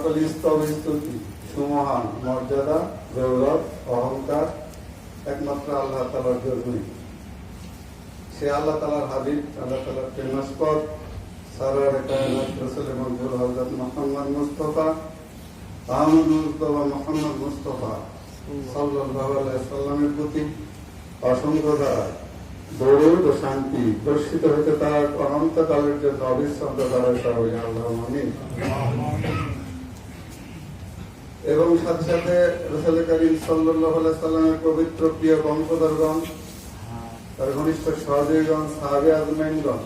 সকল স্তব স্তুতি সুমহান মর্যাদা গৌরব অহংকার একমাত্র আল্লাহ তাআলার জন্যই। সে আল্লাহ তাআলার হাবিব, আল্লাহ তাআলার প্রেমাস্পদ সারওয়ারে কায়নাত রাসূল মকবুল হযরত মুহাম্মদ মুস্তাফা আহমদ মুস্তাফা মুহাম্মদ মুস্তাফা সাল্লাল্লাহু আলাইহি ওয়াসাল্লামের প্রতি অসংখ্য ধারা দরুদ ও শান্তি বর্ষিত হতে তার অনন্তকালের জন্য অবিচ্ছিন্ন ধারায় সবাই আল্লাহুম্মা আমিন। এবং সাথে সাথে রাসূল করিম সাল্লাল্লাহু আলাইহি ওয়াসাল্লামের পবিত্র প্রিয় বংশধরগণ, তার ঘনিষ্ঠ সহযোগীগণ, সাহাবে আজমাইনগণ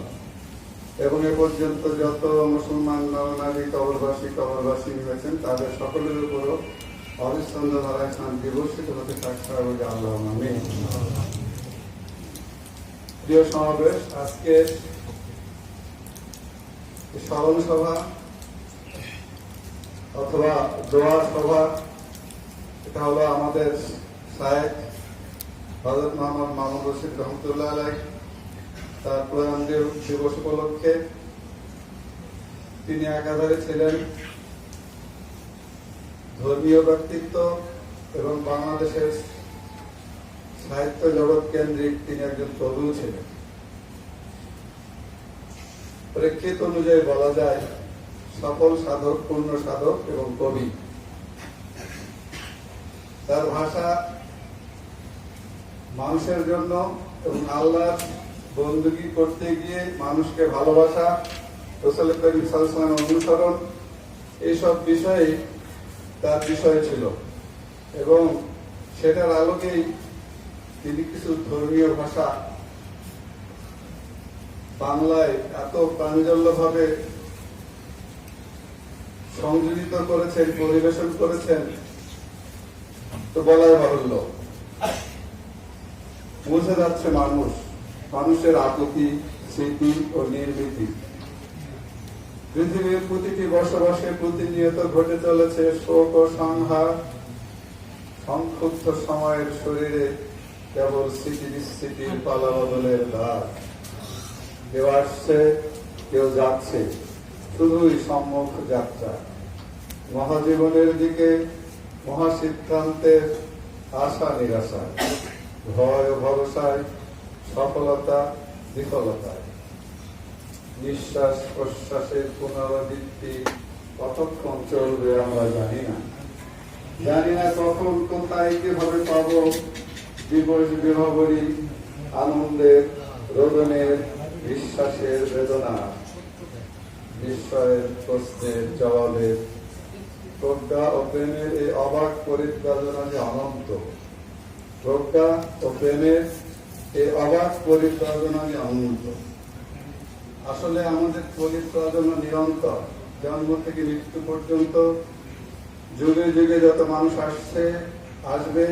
এবং এ পর্যন্ত যত মুসলমান নরনারী কবরবাসী হয়েছেন তাদের সকলের উপরও অবিচ্ছিন্ন ধারায় শান্তি বর্ষিত হতে থাকতে হবে আল্লাহুম্মা আমিন। প্রিয় সমাবেশ, আজকে স্মরণ সভা অথবা দোয়া সভা, এটা হলো আমাদের শায়েখ হযরত মুহাম্মদ মামুন রশিদ রহমতুল্লাহ আলাইহ তার প্রয়াণ দিবস উপলক্ষে। তিনি একাধারে ছিলেন ধর্মীয় ব্যক্তিত্ব এবং বাংলাদেশের সাহিত্য জগৎ কেন্দ্রিক তিনি একজন কবি ছিলেন। প্রেক্ষিত অনুযায়ী বলা যায় সফল সাধক, পূর্ণ সাধক এবং কবি। তার ভাষা মানুষের জন্য এবং আল্লাহর বন্দুকি করতে গিয়ে মানুষকে ভালোবাসা, রাসূল করিম সাল্লাল্লাহু আলাইহি ওয়াসাল্লামের অনুসরণ, এইসব বিষয়ে তার বিষয় ছিল। এবং সেটার আলোকেই তিনি কিছু ধর্মীয় ভাষা বাংলায় এত প্রাঞ্জলভাবে সংযোজিত করেছেন, পরিবেশন করেছেন, তো বলাই বাহুল্য। বুঝে যাচ্ছে মানুষের আকুতি, স্মৃতি ও নির্মিতি। পৃথিবীর প্রতিটি বসবাসে প্রতিনিয়ত ঘটে চলেছে শোক ও সংহার। সংক্ষুব্ধ সময়ের শরীরে কেবল স্মৃতি বিস্মৃতির পালা বদলের দাগ। কেউ আসছে, কেউ যাচ্ছে, শুধুই সম্মুখ যাত্রা। মহাজীবনের দিকে, মহাসিদ্ধান্তের আশা নিরাশা, ভয় ও ভরসায়, সফলতা বিফলতায়। নিঃশ্বাস প্রশ্বাসের পুনরাবৃত্তি কতক্ষণ চলবে আমরা জানি না। জানি না কখন, কোথায়, কিভাবে পাবো দিবস বিভাবরী, আনন্দের, রোদনের, বিশ্বাসের বেদনা, বিস্ময়ের প্রশ্নের জবাবের। প্রজ্ঞা ও প্রেমের এই অবাক পরিব্রাজনা যে অনন্ত। প্রজ্ঞা ও প্রেমের এই অবাক পরিব্রাজনা যে অনন্ত। আসলে আমাদের পরিব্রাজনা নিরন্তর, জন্ম থেকে মৃত্যু পর্যন্ত। যুগে যুগে যত মানুষ আসছে, আসবে,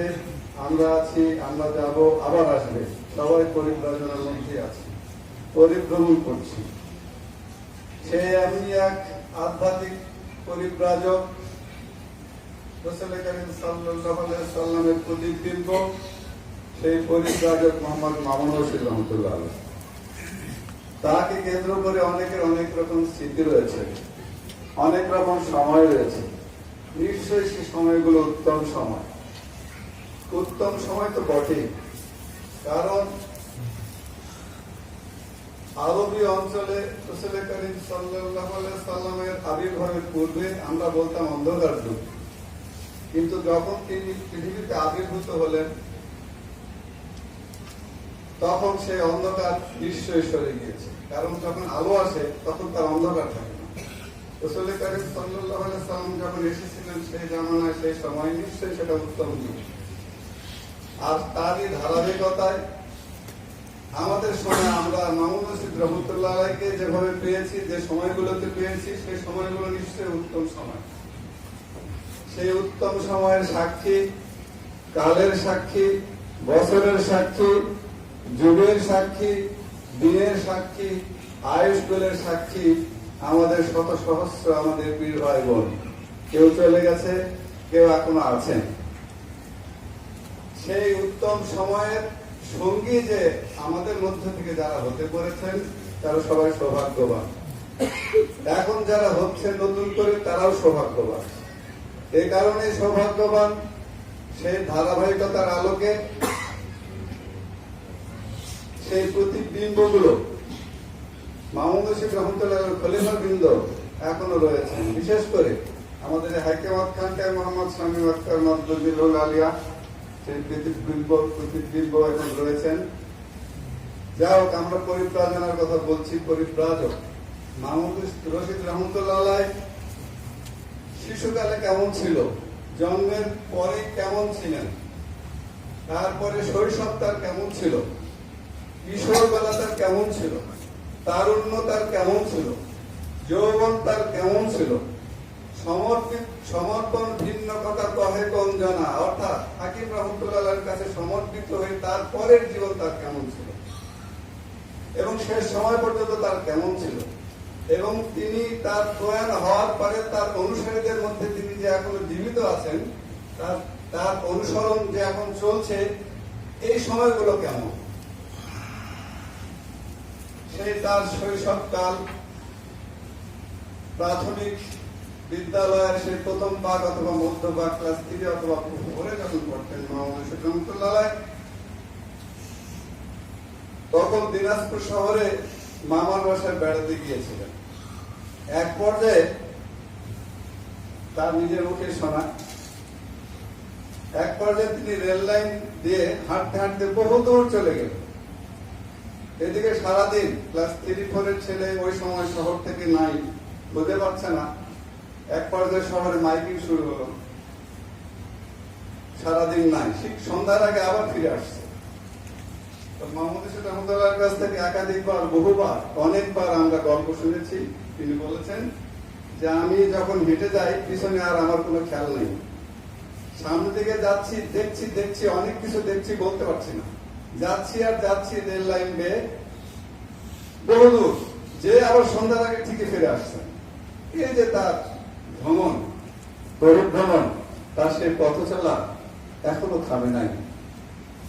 আমরা আছি, আমরা যাব, আবার আসবে। সবাই পরিব্রাজনার মধ্যে আছে, পরিভ্রমণ করছি। সে এমনি এক আধ্যাত্মিক পরিব্রাজক, রাসূল করিম সাল্লাল্লাহু আলাইহি ওয়াসাল্লামের প্রতিবিম্ব, সেই পরিব্রাজক মুহাম্মদ মামুন রশিদ রহমতুল্লাহ আলাইহ। তাকে কেন্দ্র করে অনেকের অনেক রকম স্মৃতি রয়েছে, অনেক রকম সময় রয়েছে। নিশ্চয়ই সেই সময়গুলো উত্তম সময়। উত্তম সময় তো বটেই, কারণ আরবি অঞ্চলে রাসূল করিম সাল্লাল্লাহু আলাইহি ওয়াসাল্লামের আবির্ভাবের পূর্বে আমরা বলতাম অন্ধকার যুগ। কিন্তু যখন তিনি পৃথিবীতে আবির্ভূত হলেন, তখন সেই অন্ধকার নিশ্চয়ই সরে গিয়েছে। কারণ যখন আলো আসে তখন তার অন্ধকার থাকে না। রাসূল করিম সাল্লাল্লাহু আলাইহি ওয়াসাল্লাম যখন এসেছিলেন সেই জামানায়, সেই সময়, নিশ্চয়ই সেটা উত্তম যুগ। আর তারই ধারাবাহিকতায় আমাদের সময় আমরা মামুন রশিদ রহমতুল্লাহ আলাইহিকে যেভাবে পেয়েছি, যে সময়গুলোতে পেয়েছি, সেই সময়গুলো নিশ্চয়ই উত্তম সময়। সেই উত্তম সময়ের সাক্ষী, কালের সাক্ষী, বছরের সাক্ষী, যুগের সাক্ষী, দিনের সাক্ষী, আয়ুষ্কালের সাক্ষী আমাদের শত সহস্র আমাদের বীর ভাই বোন। কেউ চলে গেছে, কেউ এখনো আছেন। সেই উত্তম সময়ের সঙ্গী যে আমাদের মধ্য থেকে যারা হতে পেরেছেন, তারা সবাই সৌভাগ্যবান। এখন যারা হচ্ছে নতুন করে তারাও সৌভাগ্যবান। এই কারণে সৌভাগ্যবান সেই ধারাবাহিকতার আলোকে সেই প্রতিবিম্বগুলো মাহমুদ রশিদ রহমতুল্লাহ খলিফা বৃন্দ এখনো রয়েছেন। বিশেষ করে আমাদের হাইকেমাত খানকায় মোহাম্মদ শামীম আখতার মাদুল আলিয়া সেই প্রতিবিম্ব এখন রয়েছেন। যা হোক, আমরা পরিব্রাজনার কথা বলছি। পরিব্রাজক মাহমুদ রশিদ রহমতুল্লাহ শিশুকালে কেমন ছিল, জন্মের পরে কেমন ছিলেন, তারপরে শৈশব তার কেমন ছিল, কিশোর বেলা তার কেমন ছিল, তারুণ্য তার কেমন ছিল, যৌবন তার কেমন ছিল, সমর্পণ ভিন্ন কথা কহে কোন জানা, অর্থাৎ হাকিম রহমতুল্লাহর কাছে সমর্পিত হয়ে তার পরের জীবন তার কেমন ছিল এবং শেষ সময় পর্যন্ত তার কেমন ছিল, এবং তিনি তার প্রয়াণ হওয়ার পরে তার অনুসারীদের মধ্যে তিনি যে এখনো জীবিত আছেন, তার অনুসরণ যে এখন চলছে, এই সময়গুলো কেমন। সেই তার শৈশবকাল, প্রাথমিক বিদ্যালয়ের সেই প্রথম ভাগ অথবা মধ্য ভাগ, ক্লাস 3 অথবা 4 যখন পড়তেন মাহমুদ রশিদ রহমতুল্লাহ, তখন দিনাজপুর শহরে মামার বাসায় বেড়াতে গিয়েছিলেন। এক পর্যায়ে তার নিজের মুখে শোনা, এক পর্যায়ে তিনি রেল লাইন দিয়ে হাঁটতে হাঁটতে বহু দূর চলে গেলেন। এদিকে সারাদিন ক্লাস 3-4 ছেলে ওই সময় শহর থেকে নাই, বুঝতে পারছে না। এক পর্যায়ে শহরে মাইকিং শুরু হলো, সারাদিন নাই, ঠিক সন্ধ্যার আগে আবার ফিরে আসছে। মাহমুদ রশিদ রহমতুল্লাহর কাছ থেকে একাধিকবার, বহুবার, অনেকবার আমরা গল্প শুনেছি। তিনি বলেছেন যে আমি যখন হেঁটে যাই পিছনে আর আমার কোনো খেয়াল নেই, সামনে দিকে যাচ্ছি, দেখছি অনেক কিছু দেখছি, বলতে পারছি না, যাচ্ছি আর যাচ্ছি রেল লাইন বেয়ে বহুদূর, যে আবার সন্ধ্যার আগে ঠিকই ফিরে আসছেন। এই যে তার ভ্রমণ, পরিভ্রমণ, তার সেই পথ চলা এখনো থামে নাই।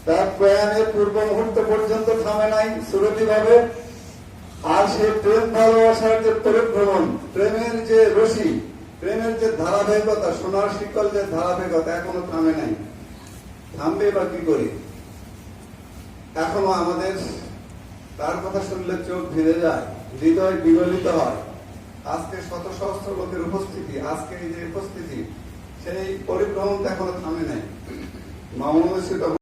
তার প্রয়াণের পূর্ব মুহূর্ত পর্যন্ত থামে নাই সুরতি ভাবে। আর সেই প্রেম ভালোবাসার যে পরিভ্রমণ, প্রেমের যে রশি, প্রেমের যে ধারাবাহিকতা, সোনার শিকল যে ধারাবাহিকতা এখনো থামে নাই। থামবে বা কি করি? এখনো আমাদের তার কথা শুনলে চোখ ভিজে যায়, হৃদয় বিগলিত হয়। আজকে শত সহস্র লোকের উপস্থিতি, আজকে এই যে উপস্থিতি, সেই পরিভ্রমণ এখনো থামে নাই। মামুনুল রশিদ